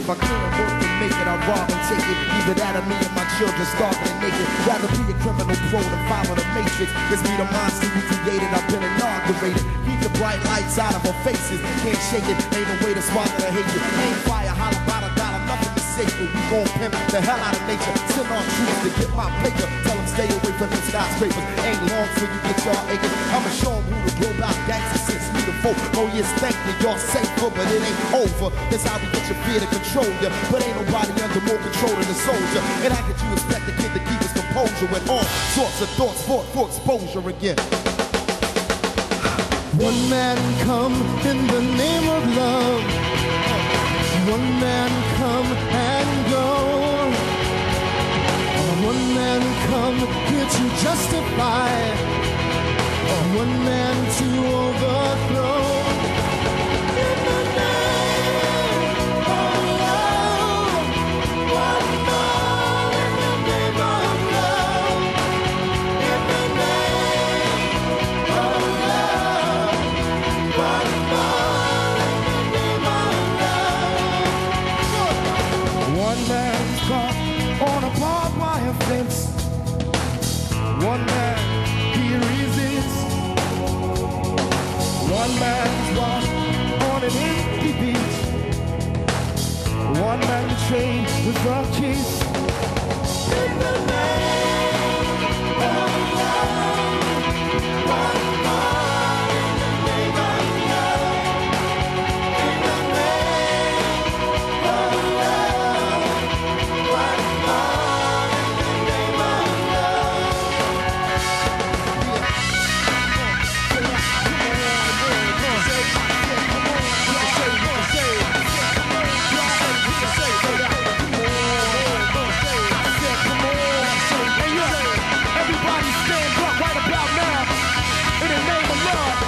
If I couldn't work to make it, I'd rob and take it. Either that or me and my children starving and naked. Rather be a criminal pro than follow the matrix. It's me the monster we created, I've been inaugurated. Keep the bright lights out of our faces. Can't shake it, ain't no way to swallow the hatred. Ain't fire, holla, bada, dollar, nothing to say. But we gon' pimp the hell out of nature. Send on troops to get my paper. Tell them stay away from them skyscrapers. Ain't long till you get y'all acres. I'ma show them who the globe out gangsters since we the folk. Oh yes, thank you, y'all safer, but it ain't over. That's how we get your fear to control you. But ain't nobody under more control than the soldier. And how could you expect the kid to keep his composure when all sorts of thoughts fought for exposure again? One man come in the name of love. One man come and go. One man come here to justify. One man to overthrow. In the name of love. One more in the name of love. In the name of love. One more in the name of love. One man's caught on a barbed wire fence. One man, he resists. One man's washed on an empty beach. One man betrayed with a kiss. In the name of love. One more in the name of love. In the name of love. One more in the name of Everybody stand up right about now. In the name of love.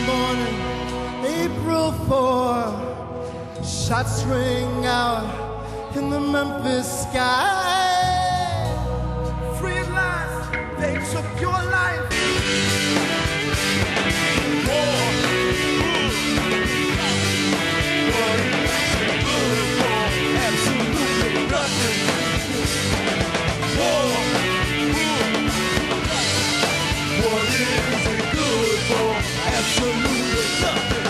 Born April 4, shots ring out in the Memphis sky. Free at last, they took your life. Absolutely nothing. What is it good for? Absolutely nothing.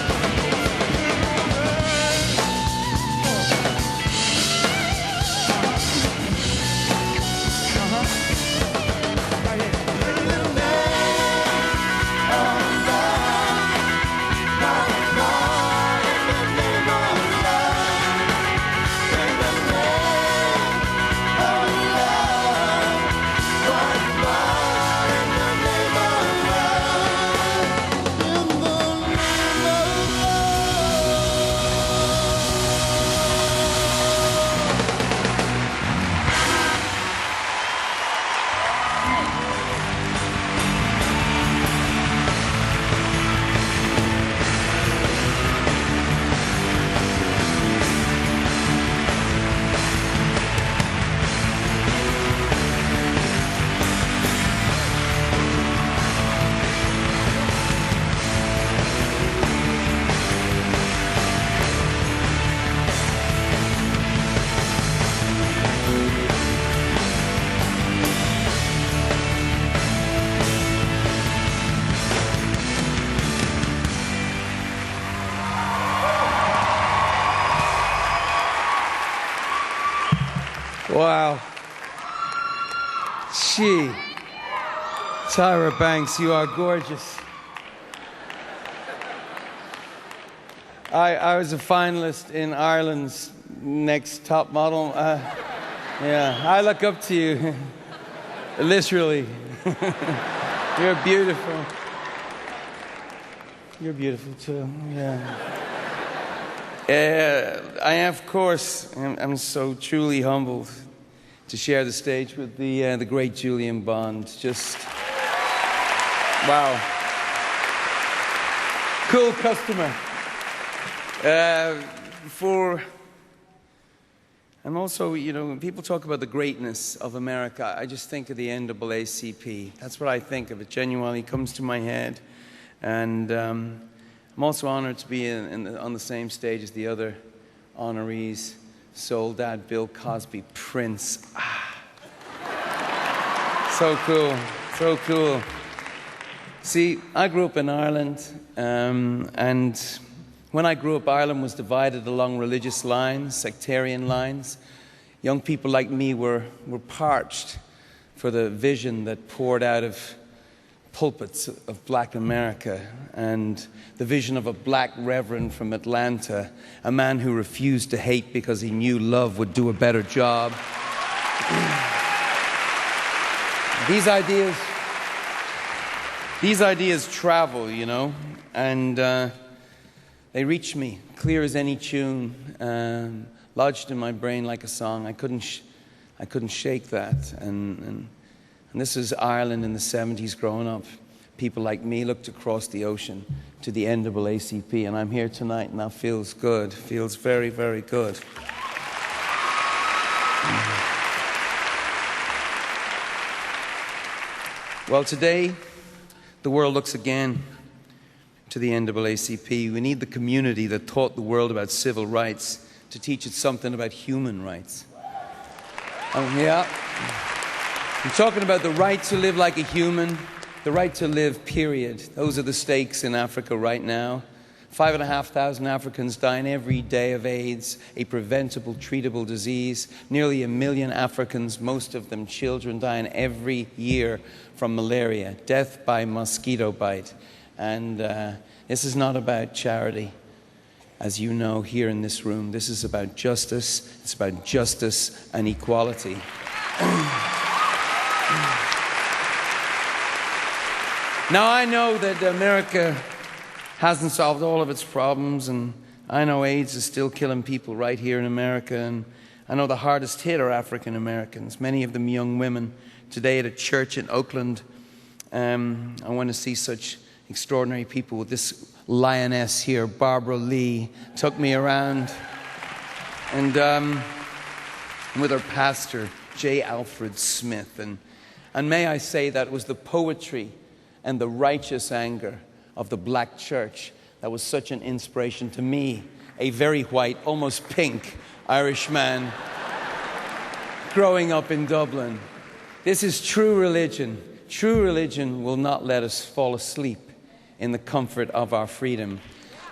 Wow. Gee. Tyra Banks, you are gorgeous. I was a finalist in Ireland's Next Top Model. Yeah, I look up to you. Literally. You're beautiful. You're beautiful too, yeah. I, of course, am so truly humbled to share the stage with the great Julian Bond. Just, wow. Cool customer. I'm also, you know, when people talk about the greatness of America, I just think of the NAACP. That's what I think of. It genuinely comes to my head. And I'm also honored to be on the same stage as the other honorees, Soul Dad, Bill Cosby, Prince. So cool, so cool. See, I grew up in Ireland, and when I grew up, Ireland was divided along religious lines, sectarian lines. Young people like me were parched for the vision that poured out of pulpits of black America, and the vision of a black reverend from Atlanta, a man who refused to hate because he knew love would do a better job. These ideas travel, you know, and they reach me clear as any tune, lodged in my brain like a song. I couldn't shake that. And this is Ireland in the 70s growing up. People like me looked across the ocean to the NAACP, and I'm here tonight, and that feels good. Feels very, very good. Well, today, the world looks again to the NAACP. We need the community that taught the world about civil rights to teach it something about human rights. Yeah. I'm talking about the right to live like a human, the right to live, period. Those are the stakes in Africa right now. 5,500 Africans dying every day of AIDS, a preventable, treatable disease. Nearly 1 million Africans, most of them children, dying every year from malaria, death by mosquito bite. And this is not about charity. As you know here in this room, this is about justice. It's about justice and equality. Now, I know that America hasn't solved all of its problems, and I know AIDS is still killing people right here in America, and I know the hardest hit are African Americans, many of them young women. Today at a church in Oakland, I want to see such extraordinary people. With this lioness here, Barbara Lee, took me around, and with her pastor, J. Alfred Smith. And may I say that was the poetry and the righteous anger of the black church that was such an inspiration to me, a very white, almost pink Irish man growing up in Dublin. This is true religion. True religion will not let us fall asleep in the comfort of our freedom.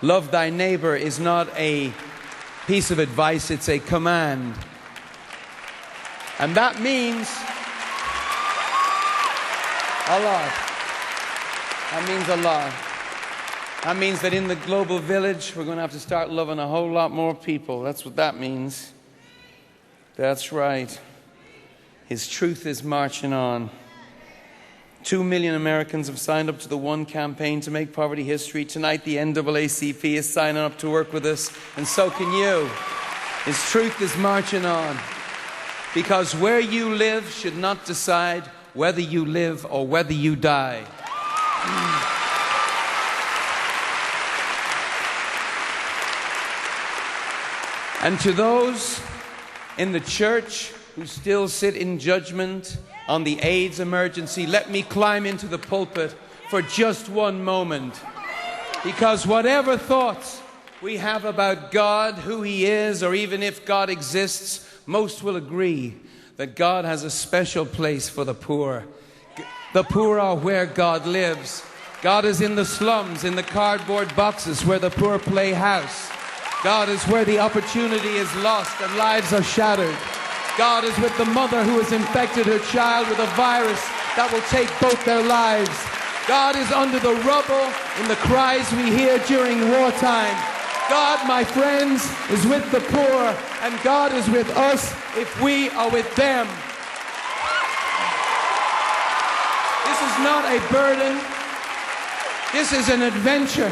Love thy neighbor is not a piece of advice, it's a command. And that means a lot. That means a lot. That means that in the global village, we're going to have to start loving a whole lot more people. That's what that means. That's right. His truth is marching on. 2 million Americans have signed up to the One campaign to make poverty history. Tonight, the NAACP is signing up to work with us, and so can you. His truth is marching on. Because where you live should not decide whether you live or whether you die. And to those in the church who still sit in judgment on the AIDS emergency, let me climb into the pulpit for just one moment. Because whatever thoughts we have about God, who He is, or even if God exists, most will agree that God has a special place for the poor. The poor are where God lives. God is in the slums, in the cardboard boxes where the poor play house. God is where the opportunity is lost and lives are shattered. God is with the mother who has infected her child with a virus that will take both their lives. God is under the rubble in the cries we hear during wartime. God, my friends, is with the poor, and God is with us if we are with them. This is not a burden. This is an adventure.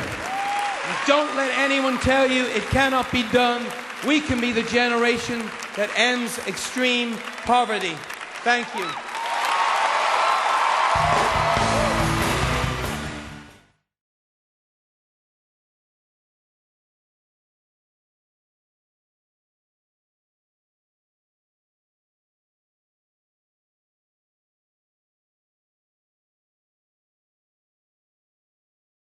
Don't let anyone tell you it cannot be done. We can be the generation that ends extreme poverty. Thank you.